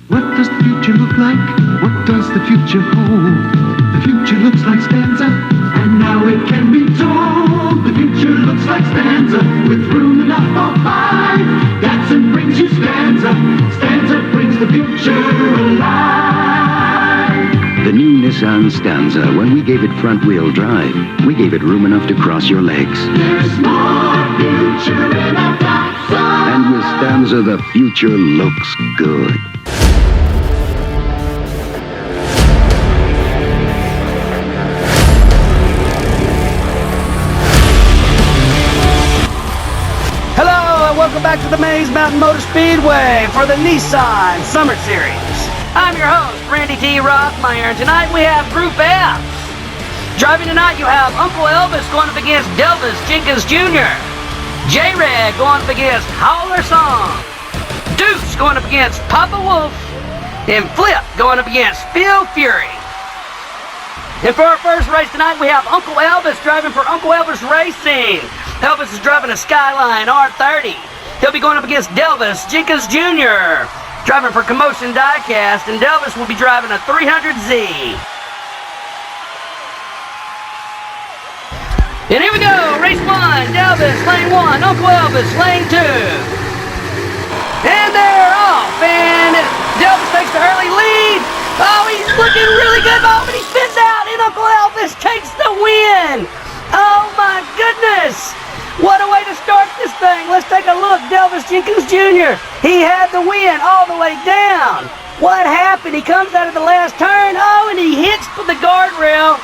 What does the future look like? What does the future hold? The future looks like Stanza, and now it can be told. The future looks like Stanza, with room enough for five. Datsun brings you Stanza. Stanza brings the future alive. The new Nissan Stanza, when we gave it front-wheel drive, we gave it room enough to cross your legs. There's more future in our Datsun. And with Stanza, the future looks good. Welcome back to the Maze Mountain Motor Speedway for the Nissan Summer Series. I'm your host, Randy T. Rothmeyer, and tonight we have Group F. Driving tonight you have Uncle Elvis going up against Jenkins Jr., J-Red going up against Howler Song, Deuce going up against Papa Wolf, and Flip going up against Phil Fury. And for our first race tonight we have Uncle Elvis driving for Uncle Elvis Racing. Elvis is driving a Skyline R30. He'll be going up against Jenkins Jr., driving for Commotion Diecast, and Elvis will be driving a 300Z. And here we go, race one, Elvis, lane one, Uncle Elvis, lane two. And they're off, and Elvis takes the early lead. Oh, he's looking really good, but he spins out, and Uncle Elvis takes the win. Oh my goodness. What a way to start this thing. Let's take a look. Jenkins Jr. He had the win all the way down. What happened? He comes out of the last turn. Oh, and he hits the guardrail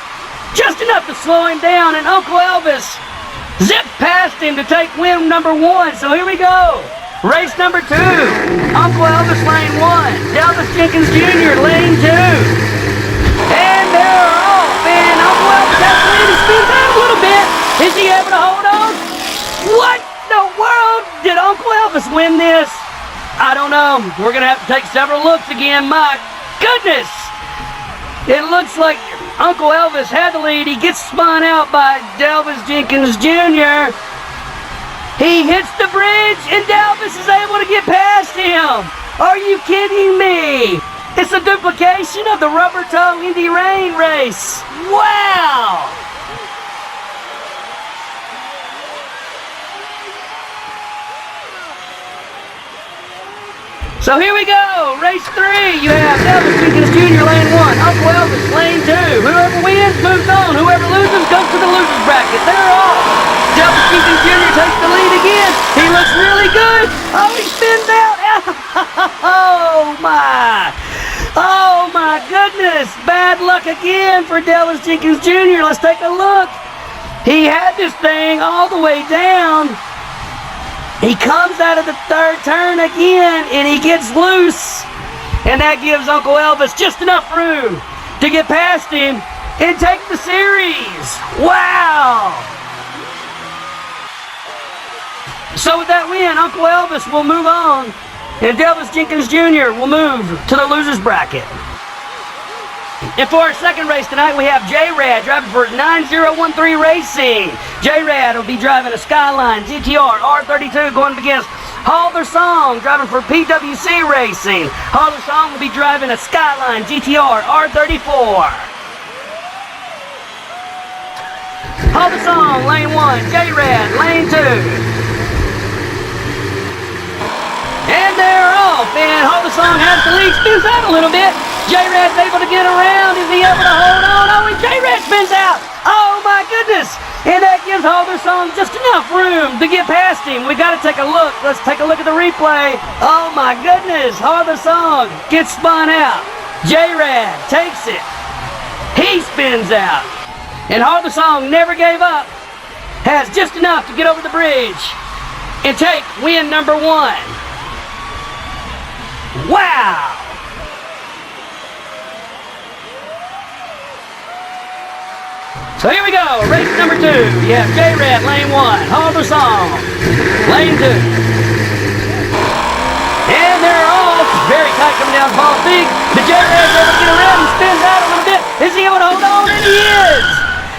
just enough to slow him down. And Uncle Elvis zipped past him to take win number one. So here we go. Race number two. Uncle Elvis lane one. Jenkins Jr. lane two. And they're off. And Uncle Elvis has to win. He spins out a little bit. Is he able to hold on? What in the world? Did Uncle Elvis win this? I don't know. We're going to have to take several looks again. My goodness. It looks like Uncle Elvis had the lead. He gets spun out by Jenkins Jr. He hits the bridge and Elvis is able to get past him. Are you kidding me? It's a duplication of the Rubber Toe Indy Rain race. Wow. So here we go, race three. You have Jenkins Jr. lane one, Uncle Elvis lane two. Whoever wins moves on. Whoever loses goes to the losers bracket. They're off. Jenkins Jr. takes the lead again. He looks really good. Oh, he spins out. Oh my. Oh my goodness. Bad luck again for Jenkins Jr. Let's take a look. He had this thing all the way down. He comes out of the third turn again, and he gets loose. And that gives Uncle Elvis just enough room to get past him and take the series. Wow! So with that win, Uncle Elvis will move on, and Jenkins Jr. will move to the losers bracket. And for our second race tonight, we have J-Rad driving for 9013 Racing. J-Rad will be driving a Skyline GTR R32 going up against Howler Song driving for PWC Racing. Howler Song will be driving a Skyline GTR R34. Howler Song, lane one. J-Rad, lane two. And they're off, and Howler Song has the lead, spins out a little bit. J-Rad's able to get around. Is he able to hold on? Oh, and J-Rad spins out. Oh, my goodness. And that gives Howler Song just enough room to get past him. We got to take a look. Let's take a look at the replay. Oh, my goodness. Howler Song gets spun out. J-Rad takes it. He spins out. And Howler Song never gave up. Has just enough to get over the bridge and take win number one. Wow! So here we go, race number two. You have J-Rad, lane one, Howler Song, lane two. And they're off. Very tight coming down Paul Peak. The J-Rad's able to get around and spins out a little bit. Is he able to hold on? And he is!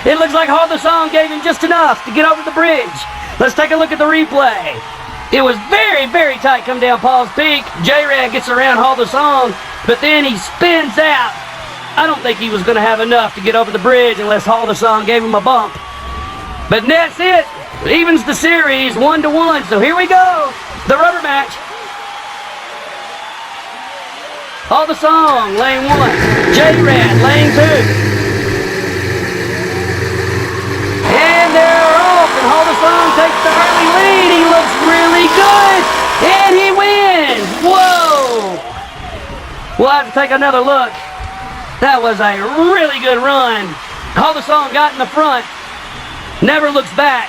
It looks like Howler Song gave him just enough to get over the bridge. Let's take a look at the replay. It was very, very tight coming down Paul's Peak. J-Rad gets around Howler Song, but then he spins out. I don't think he was going to have enough to get over the bridge unless Halderson gave him a bump. But that's it. Evens the series 1-1. So here we go. The rubber match. Halderson, lane 1. J-Rad, lane 2. And they're off. And Halderson takes the early lead. He looks really good. And he wins. Whoa. We'll have to take another look. That was a really good run. Halderson got in the front. Never looks back.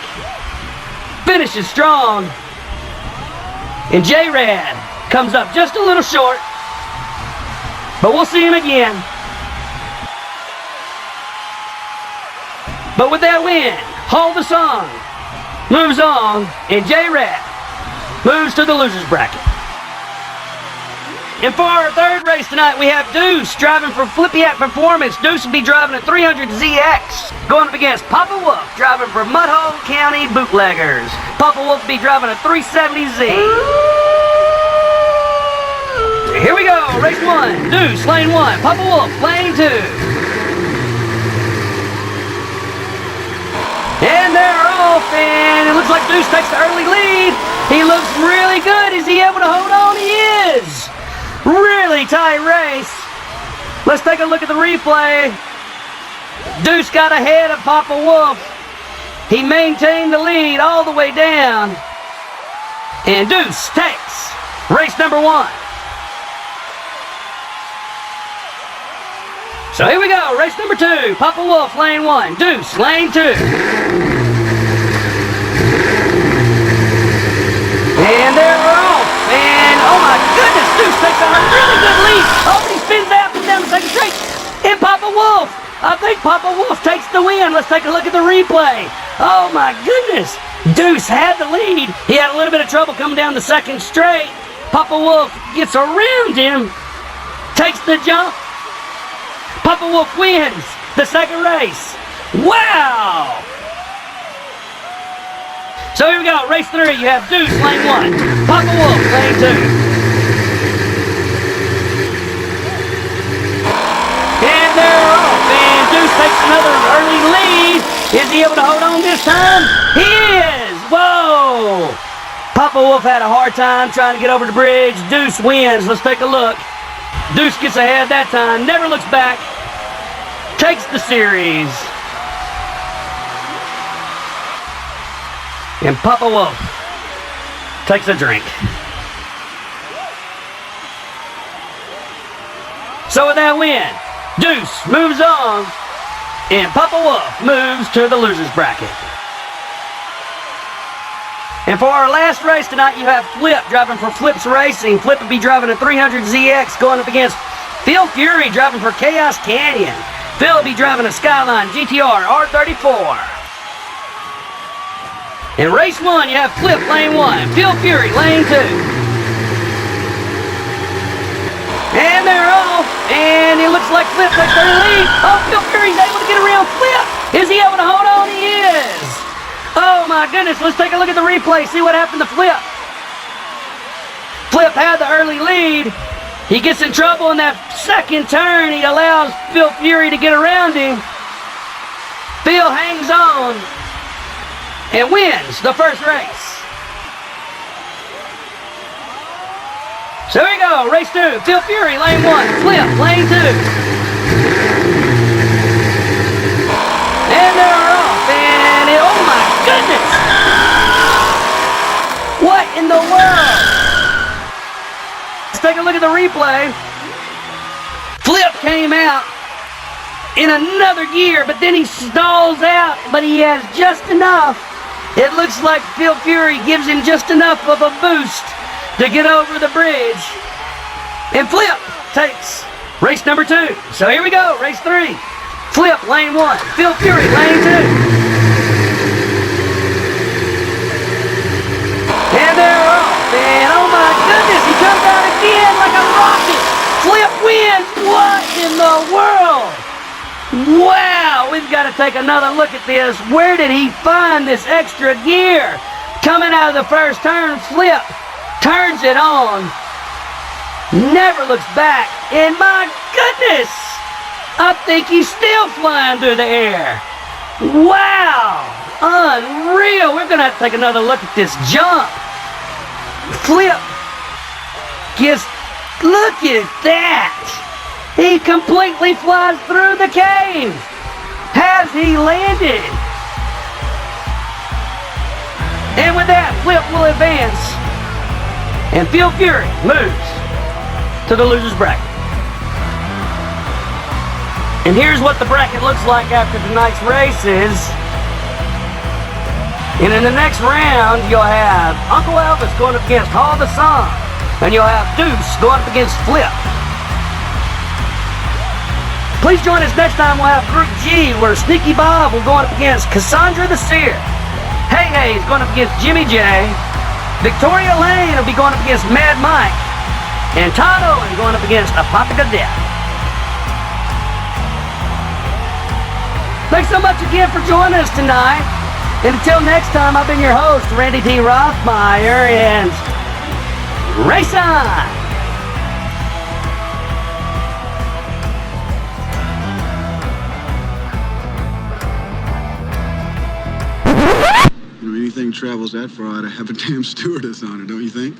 Finishes strong. And J-Rad comes up just a little short. But we'll see him again. But with that win, Halderson moves on. And J-Rad moves to the loser's bracket. And for our third race tonight, we have Deuce driving for Flippy Act Performance. Deuce will be driving a 300ZX, going up against Papa Wolf driving for Mudhole County Bootleggers. Papa Wolf will be driving a 370Z. Here we go, race 1. Deuce, lane 1. Papa Wolf, lane 2. And they're off, and it looks like Deuce takes the early lead. He looks really good. Is he able to hold on? He is. Really tight race. Let's take a look at the replay. Deuce got ahead of Papa Wolf. He maintained the lead all the way down. And Deuce takes race number 1. So here we go, race number 2. Papa Wolf, lane 1. Deuce, lane 2. And they're off. And oh my goodness, Deuce takes a really good lead. Oh, he spins out from down the second straight. And Papa Wolf, I think Papa Wolf takes the win. Let's take a look at the replay. Oh my goodness. Deuce had the lead. He had a little bit of trouble coming down the second straight. Papa Wolf gets around him, takes the jump. Papa Wolf wins the second race. Wow! So here we go, race 3. You have Deuce, lane 1. Papa Wolf, lane 2. And they're off. And Deuce takes another early lead. Is he able to hold on this time? He is! Whoa! Papa Wolf had a hard time trying to get over the bridge. Deuce wins. Let's take a look. Deuce gets ahead that time. Never looks back. Takes the series. And Papa Wolf takes a drink. So with that win, Deuce moves on, and Papa Wolf moves to the loser's bracket. And for our last race tonight, you have Flip driving for Flip's Racing. Flip will be driving a 300ZX going up against Phil Fury driving for Chaos Canyon. Phil will be driving a Skyline GTR R34. In race 1, you have Flip, lane 1. Phil Fury, lane 2. And they're off. And it looks like Flip takes their lead. Oh, Phil Fury's able to get around Flip. Is he able to hold on? He is. Oh, my goodness. Let's take a look at the replay, see what happened to Flip. Flip had the early lead. He gets in trouble in that second turn. He allows Phil Fury to get around him. Phil hangs on and wins the first race. So here we go, race 2. Phil Fury, lane 1. Flip, lane 2. And they're off. And oh my goodness! What in the world? Let's take a look at the replay. Flip came out in another gear, but then he stalls out, but he has just enough. It looks like Phil Fury gives him just enough of a boost to get over the bridge. And Flip takes race number 2. So here we go, race 3. Flip, lane 1. Phil Fury, lane 2. And they're off. And oh my goodness, he comes out again like a rocket. Flip wins. What in the world? Wow, we've got to take another look at this. Where did he find this extra gear? Coming out of the first turn, Flip turns it on. never looks back, and my goodness, I think he's still flying through the air. Wow, unreal. We're gonna have to take another look at this jump. Flip. Just look at that. He completely flies through the cave. Has he landed? And with that, Flip will advance. And Fuel Fury moves to the loser's bracket. And here's what the bracket looks like after tonight's races. And in the next round, you'll have Uncle Elvis going up against Hall the Sun. And you'll have Deuce going up against Flip. Please join us next time. We'll have Group G, where Sneaky Bob will go up against Cassandra the Seer. Hey is going up against Jimmy J. Victoria Lane will be going up against Mad Mike. And Todd Owen going up against Apotheca Death. Thanks so much again for joining us tonight. And until next time, I've been your host, Randy T. Rothmeyer, and race on! You know, anything travels that far, I'd have a damn stewardess on it, don't you think?